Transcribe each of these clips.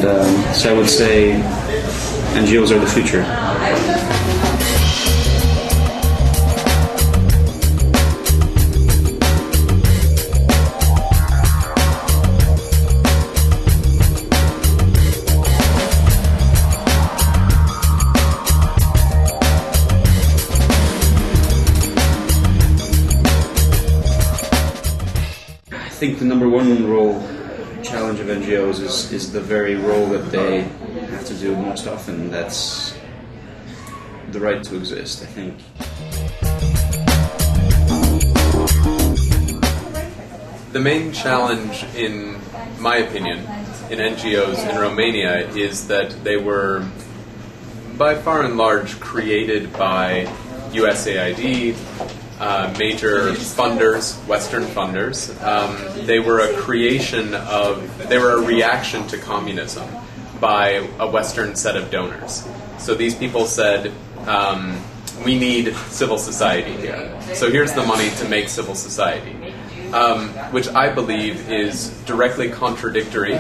So I would say NGOs are the future. I think the number one challenge of NGOs is the very role that they have to do most often. That's the right to exist, I think. The main challenge, in my opinion, in NGOs in Romania is that they were, by far and large, created by USAID, major funders, Western funders. They were a reaction to communism by a Western set of donors. So these people said, we need civil society here. So here's the money to make civil society, which I believe is directly contradictory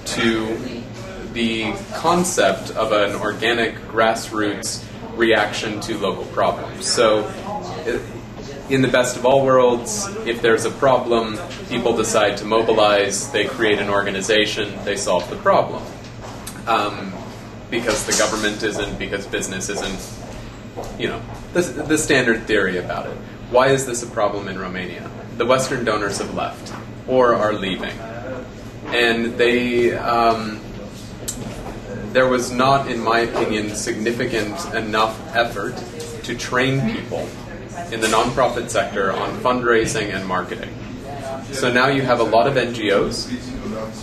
to the concept of an organic grassroots reaction to local problems. So in the best of all worlds, if there's a problem, people decide to mobilize, they create an organization, they solve the problem. Because the government isn't, because business isn't, the standard theory about it. Why is this a problem in Romania? The Western donors have left, or are leaving. And there was not, in my opinion, significant enough effort to train people in the nonprofit sector on fundraising and marketing. So now you have a lot of NGOs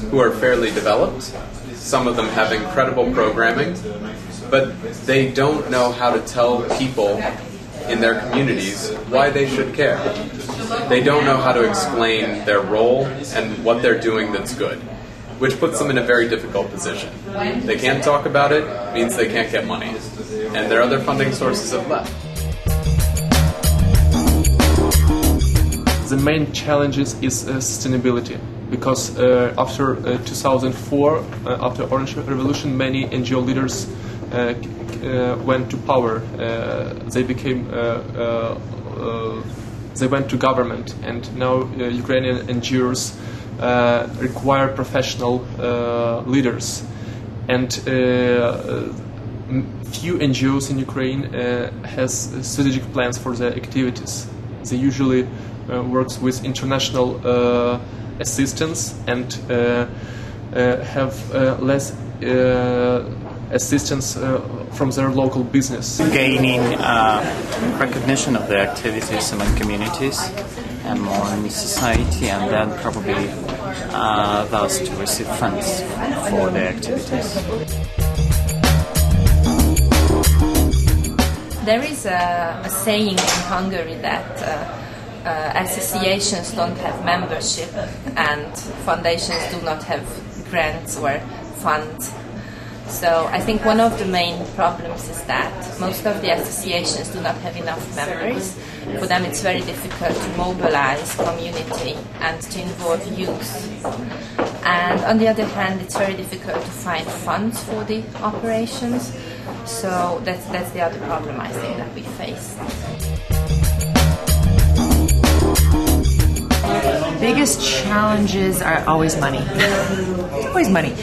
who are fairly developed. Some of them have incredible programming, but they don't know how to tell people in their communities why they should care. They don't know how to explain their role and what they're doing that's good, which puts them in a very difficult position. They can't talk about it, means they can't get money, and their other funding sources have left. The main challenges is sustainability, because after 2004, after Orange Revolution, many NGO leaders went to power. They went to government, and now Ukrainian NGOs require professional leaders. And few NGOs in Ukraine has strategic plans for their activities. They usually works with international assistance and have less assistance from their local business. Gaining recognition of their activities among communities and more in society, and then probably thus to receive funds for their activities. There is a saying in Hungary that associations don't have membership and foundations do not have grants or funds. So I think one of the main problems is that most of the associations do not have enough members. For them it's very difficult to mobilize community and to involve youth. And on the other hand, it's very difficult to find funds for the operations. So that's the other problem I think that we face. Biggest challenges are always money. Always money.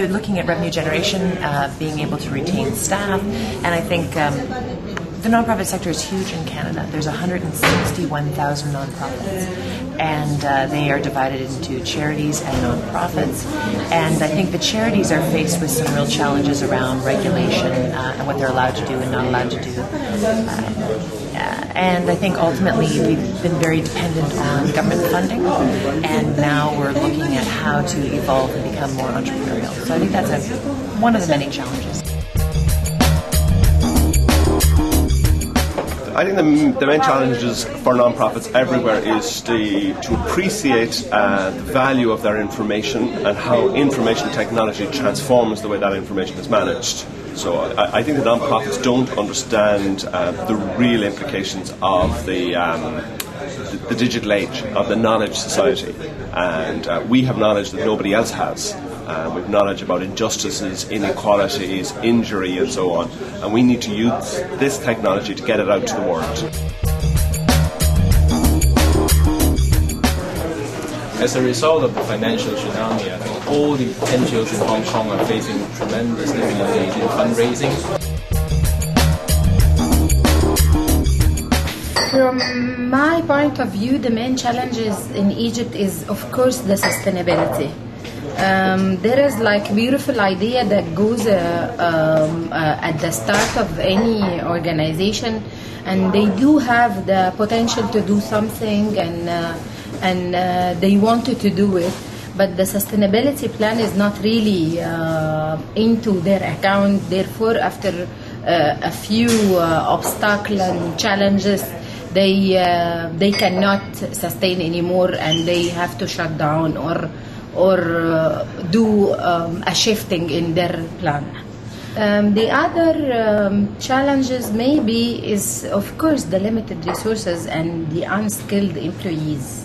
Looking at revenue generation, being able to retain staff, and I think the nonprofit sector is huge in Canada. There's 161,000 nonprofits, and they are divided into charities and nonprofits. And I think the charities are faced with some real challenges around regulation and what they're allowed to do and not allowed to do. And I think ultimately we've been very dependent on government funding, and now we're looking at how to evolve and become more entrepreneurial. So I think that's one of the many challenges. I think the main challenges for nonprofits everywhere is to appreciate the value of their information and how information technology transforms the way that information is managed. So I think the nonprofits don't understand the real implications of the digital age, of the knowledge society. And we have knowledge that nobody else has. We've knowledge about injustices, inequalities, injury, and so on. And we need to use this technology to get it out to the world. As a result of the financial tsunami, I think all the NGOs in Hong Kong are facing tremendous difficulty in fundraising. From my point of view, the main challenges in Egypt is, of course, the sustainability. There is like beautiful idea that goes at the start of any organization, and they do have the potential to do something, and they wanted to do it, but the sustainability plan is not really into their account. Therefore, after a few obstacles and challenges, they cannot sustain anymore, and they have to shut down or do a shifting in their plan. The other challenges maybe is, of course, the limited resources and the unskilled employees.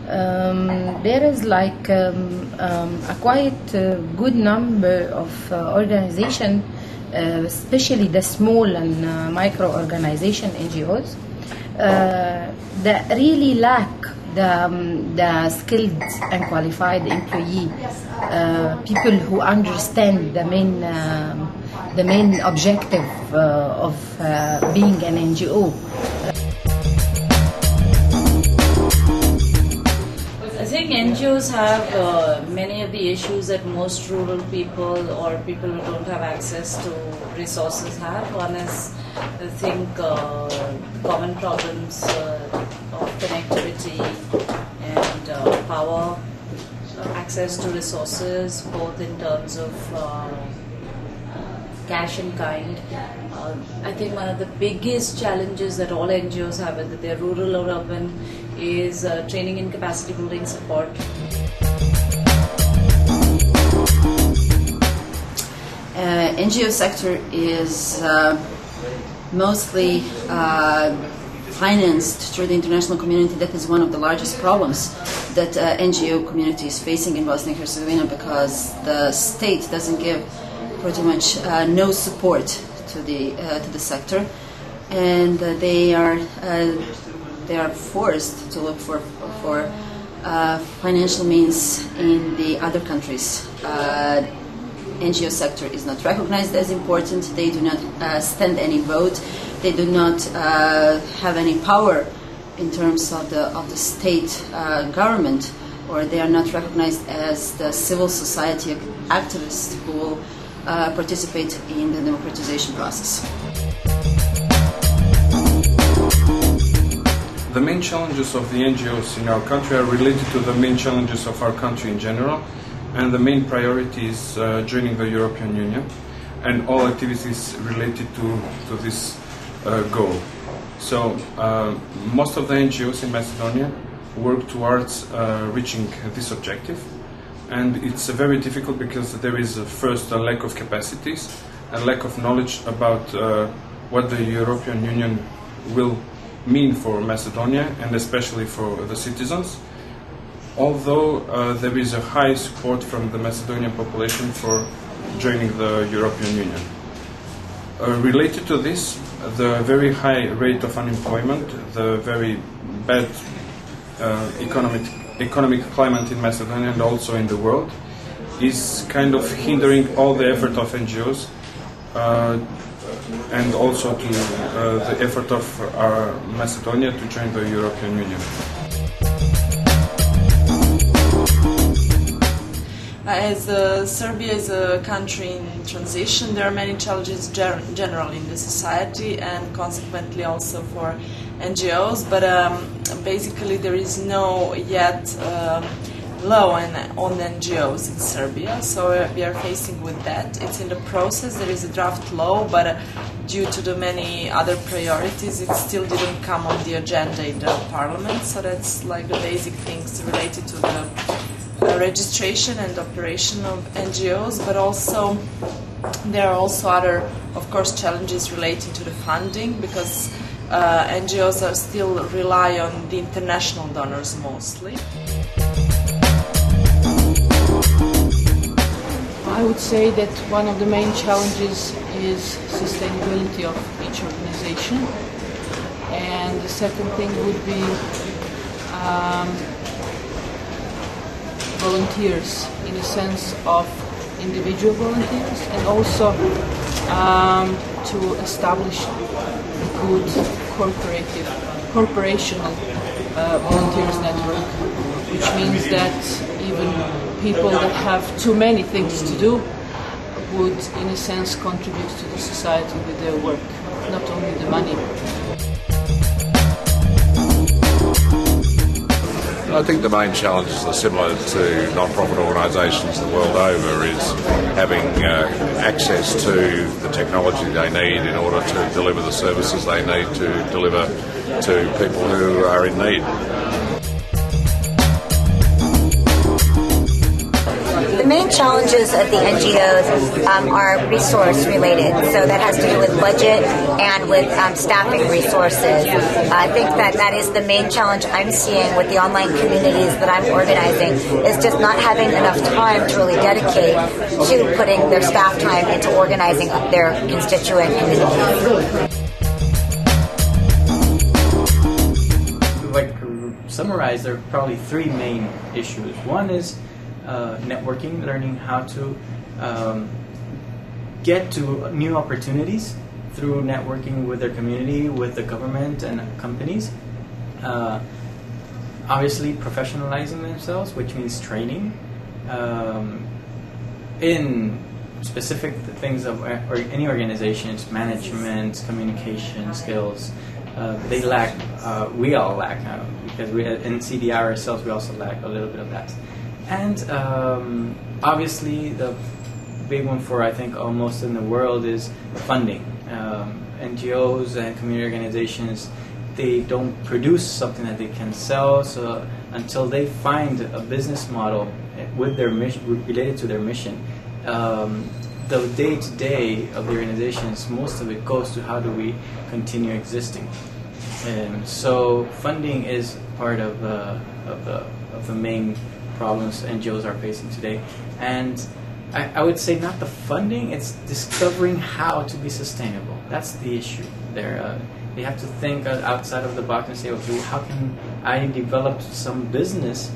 There is like a quite good number of organizations, especially the small and micro organization NGOs, that really lack the skilled and qualified employee, people who understand the main objective of being an NGO. I think NGOs have many of the issues that most rural people or people who don't have access to resources have. One is, I think, common problems of connectivity and power, access to resources, both in terms of cash and kind. I think one of the biggest challenges that all NGOs have, whether they're rural or urban, is training and capacity building support. NGO sector is mostly financed through the international community. That is one of the largest problems that NGO community is facing in Bosnia and Herzegovina, because the state doesn't give pretty much no support to the sector, and they are forced to look for financial means in the other countries. NGO sector is not recognized as important. They do not stand any vote. They do not have any power in terms of the state government, or they are not recognized as the civil society activists who will participate in the democratization process. The main challenges of the NGOs in our country are related to the main challenges of our country in general, and the main priority is joining the European Union and all activities related to this goal. So most of the NGOs in Macedonia work towards reaching this objective, and it's very difficult because there is first a lack of capacities, a lack of knowledge about what the European Union will mean for Macedonia and especially for the citizens, although there is a high support from the Macedonian population for joining the European Union. Related to this, the very high rate of unemployment, the very bad economic climate in Macedonia and also in the world is kind of hindering all the effort of NGOs and also to the effort of Macedonia to join the European Union. As Serbia is a country in transition, there are many challenges generally in the society and consequently also for NGOs, but basically there is no yet law on NGOs in Serbia, so we are facing with that. It's in the process. There is a draft law, but due to the many other priorities, it still didn't come on the agenda in the parliament. So that's like the basic things related to the registration and operation of NGOs, but also there are also other, of course, challenges relating to the funding, because NGOs are still rely on the international donors mostly. I would say that one of the main challenges is sustainability of each organization, and the second thing would be volunteers, in a sense of individual volunteers, and also to establish a good corporational volunteers network, which means that even people that have too many things to do would, in a sense, contribute to the society with their work, not only the money. I think the main challenges are similar to non-profit organisations the world over, is having access to the technology they need in order to deliver the services they need to deliver to people who are in need. The main challenges of the NGOs are resource related, so that has to do with budget and with staffing resources. I think that is the main challenge I'm seeing with the online communities that I'm organizing, is just not having enough time to really dedicate to putting their staff time into organizing their constituent communities. Like summarize, there are probably three main issues. One is networking, learning how to get to new opportunities through networking with their community, with the government and companies. Obviously professionalizing themselves, which means training in specific things of any organizations, management, communication skills. They lack, we all lack, because we in CDI ourselves we also lack a little bit of that. And obviously the big one for I think almost in the world is funding. NGOs and community organizations, they don't produce something that they can sell, so until they find a business model with their mission, related to their mission, the day-to-day of the organizations, most of it goes to how do we continue existing. So funding is part of the main problems NGOs are facing today. And I would say not the funding, it's discovering how to be sustainable. That's the issue there. They have to think outside of the box and say, okay, how can I develop some business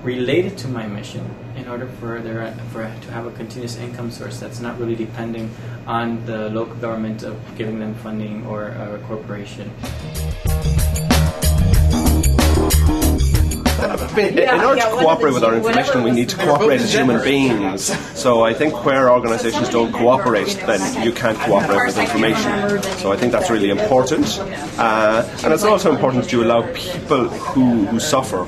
related to my mission in order for to have a continuous income source that's not really depending on the local government of giving them funding or a corporation. In order to cooperate with our information, we need to cooperate as human beings. So I think where organisations don't cooperate, then you can't cooperate with information. So I think that's really important. And it's also important to allow people who suffer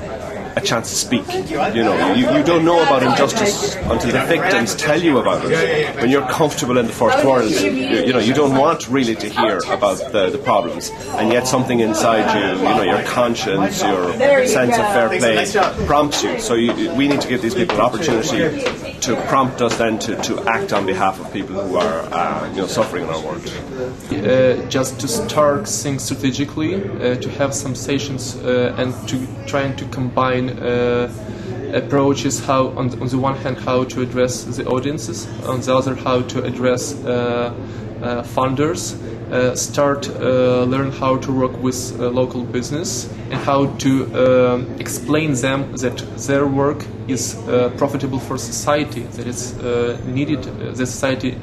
a chance to speak. You know, you don't know about injustice until the victims tell you about it. When you're comfortable in the first world, you don't want really to hear about the problems, and yet something inside you, your conscience, your sense of fair play prompts you. So we need to give these people an opportunity to prompt us then to act on behalf of people who are suffering in our world. Just to start things strategically, to have some sessions and to trying to combine approaches, how on the one hand how to address the audiences, on the other how to address funders, learn how to work with local business and how to explain them that their work is profitable for society, that it's needed, the society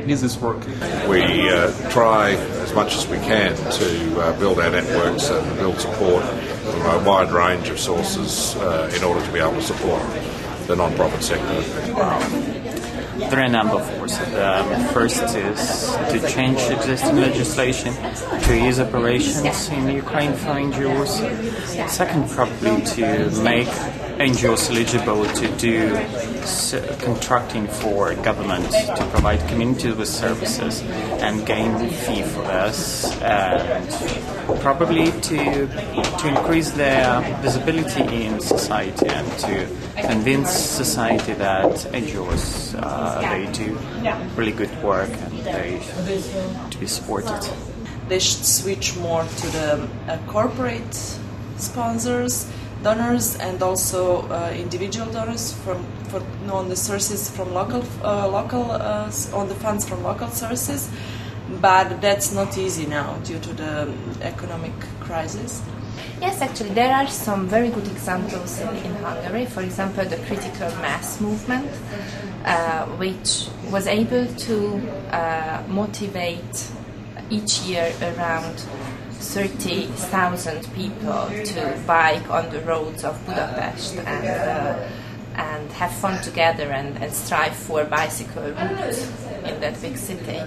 needs this work. We try as much as we can to build our networks and build support from a wide range of sources in order to be able to support the non-profit sector. There are a number of forces. First is to change existing legislation to ease operations in Ukraine for NGOs. Second, probably to make NGOs eligible to do contracting for government to provide communities with services and gain fee for this, and probably to increase their visibility in society and to convince society that NGOs they do really good work and they to be supported. They should switch more to the corporate sponsors. donors and also individual donors on the sources from local on the funds from local sources, but that's not easy now due to the economic crisis. Yes, actually, there are some very good examples in Hungary. For example, the critical mass movement, which was able to motivate each year around 30,000 people to bike on the roads of Budapest and have fun together and strive for bicycle routes in that big city.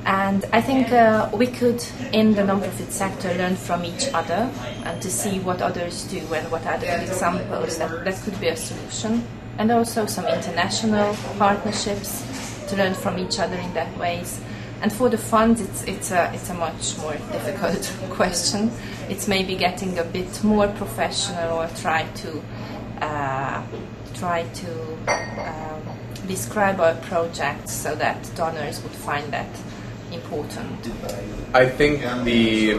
And I think we could, in the non-profit sector, learn from each other and to see what others do and what are the good examples. That could be a solution. And also some international partnerships to learn from each other in that ways. And for the funds, it's a much more difficult question. It's maybe getting a bit more professional or try to describe our projects so that donors would find that important. I think the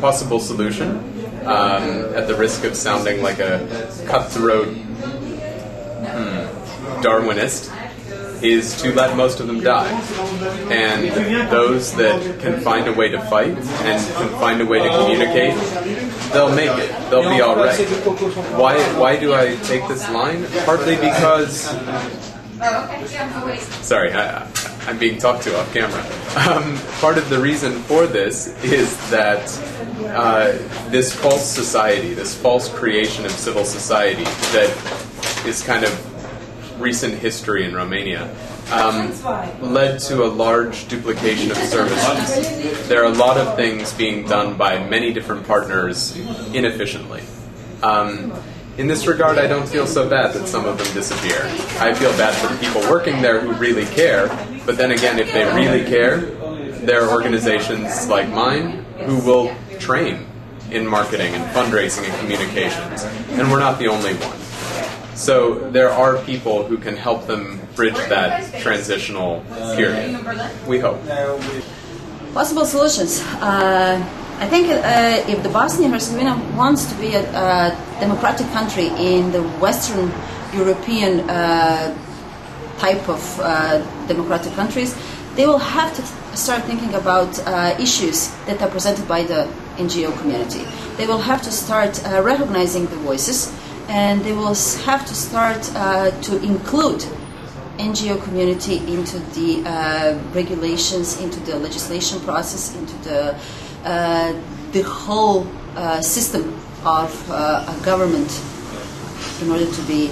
possible solution, at the risk of sounding like a cutthroat Darwinist, is to let most of them die. And those that can find a way to fight and can find a way to communicate, they'll make it. They'll be all right. Why do I take this line? Partly because... Sorry, I'm being talked to off camera. Part of the reason for this is that this false society, this false creation of civil society that is kind of recent history in Romania, led to a large duplication of services. There are a lot of things being done by many different partners inefficiently. In this regard, I don't feel so bad that some of them disappear. I feel bad for the people working there who really care, but then again, if they really care, there are organizations like mine who will train in marketing and fundraising and communications, and we're not the only one. So there are people who can help them bridge that transitional period. We hope. Possible solutions. I think if the Bosnia and Herzegovina wants to be a democratic country in the Western European type of democratic countries, they will have to start thinking about issues that are presented by the NGO community. They will have to start recognizing the voices, and they will have to start to include NGO community into the regulations, into the legislation process, into the whole system of a government in order to be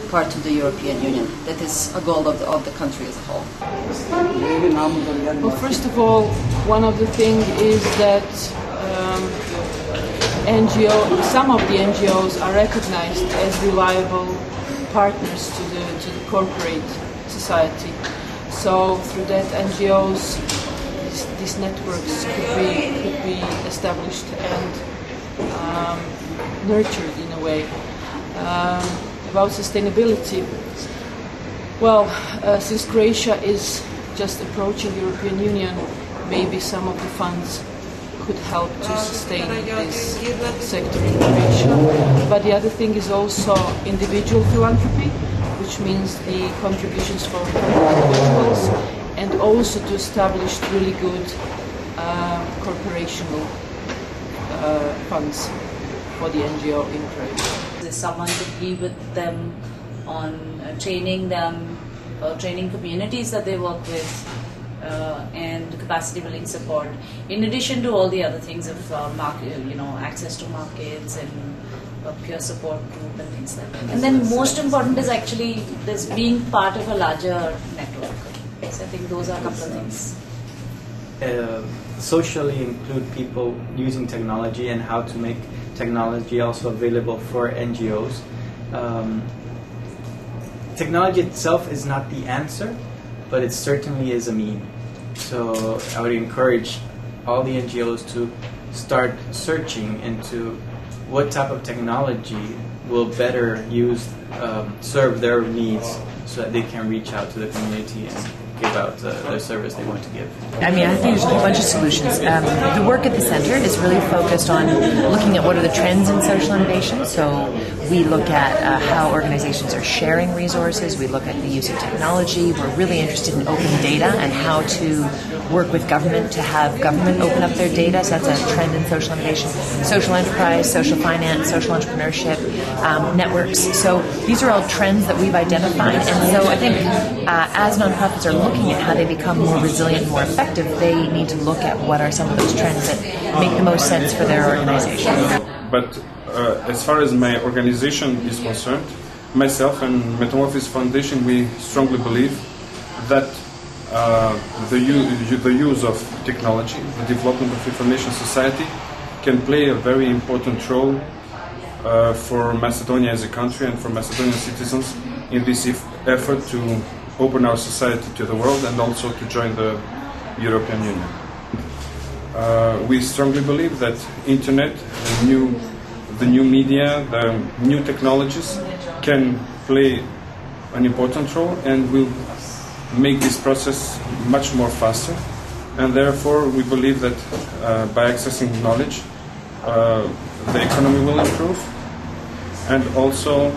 part of the European Union. That is a goal of the country as a whole. Well, first of all, one of the things is that some of the NGOs are recognized as reliable partners to the corporate society. So through that, NGOs, these networks could be established and nurtured in a way. About sustainability, well, since Croatia is just approaching the European Union, maybe some of the funds could help to sustain this sector in Croatia. But the other thing is also individual philanthropy, which means the contributions from individuals, and also to establish really good corporational funds for the NGO in Croatia. There's someone to be with them on training them, training communities that they work with, and capacity building support, in addition to all the other things of access to markets and peer support group and things like that. And then most important is actually this being part of a larger network. So I think those are a couple of things. Socially include people using technology and how to make technology also available for NGOs. Technology itself is not the answer, but it certainly is a mean. So I would encourage all the NGOs to start searching into what type of technology will better serve their needs so that they can reach out to the community and give out the service they want to give. I mean, I think there's a whole bunch of solutions. The work at the center is really focused on looking at what are the trends in social innovation. So we look at how organizations are sharing resources. We look at the use of technology. We're really interested in open data and how to work with government to have government open up their data. So that's a trend in social innovation. Social enterprise, social finance, social entrepreneurship, networks. So these are all trends that we've identified. And so I think as nonprofits are looking at how they become more resilient and more effective, they need to look at what are some of those trends that make the most sense for their organization. But as far as my organization is concerned, myself and Metamorphosis Foundation, we strongly believe that the use of technology, the development of information society, can play a very important role for Macedonia as a country and for Macedonian citizens in this effort to open our society to the world and also to join the European Union. We strongly believe that internet, the new media, the new technologies can play an important role and will make this process much more faster. And therefore we believe that by accessing knowledge, the economy will improve, and also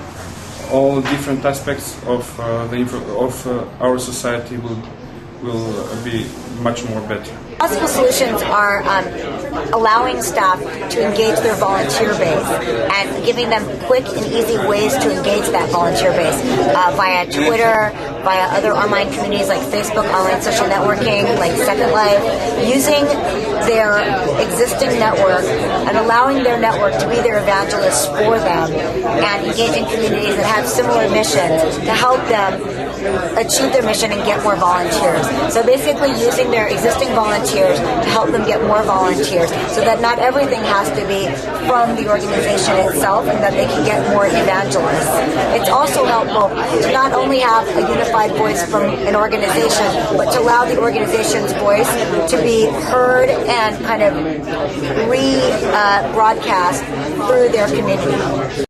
all different aspects of our society will be much more better. Possible solutions are allowing staff to engage their volunteer base and giving them quick and easy ways to engage that volunteer base via Twitter, via other online communities like Facebook, online social networking, like Second Life, using their existing network and allowing their network to be their evangelists for them and engaging communities that have similar missions to help them achieve their mission and get more volunteers. So basically using their existing volunteers to help them get more volunteers so that not everything has to be from the organization itself and that they can get more evangelists. It's also helpful to not only have a unified voice from an organization, but to allow the organization's voice to be heard and kind of re-broadcast through their community.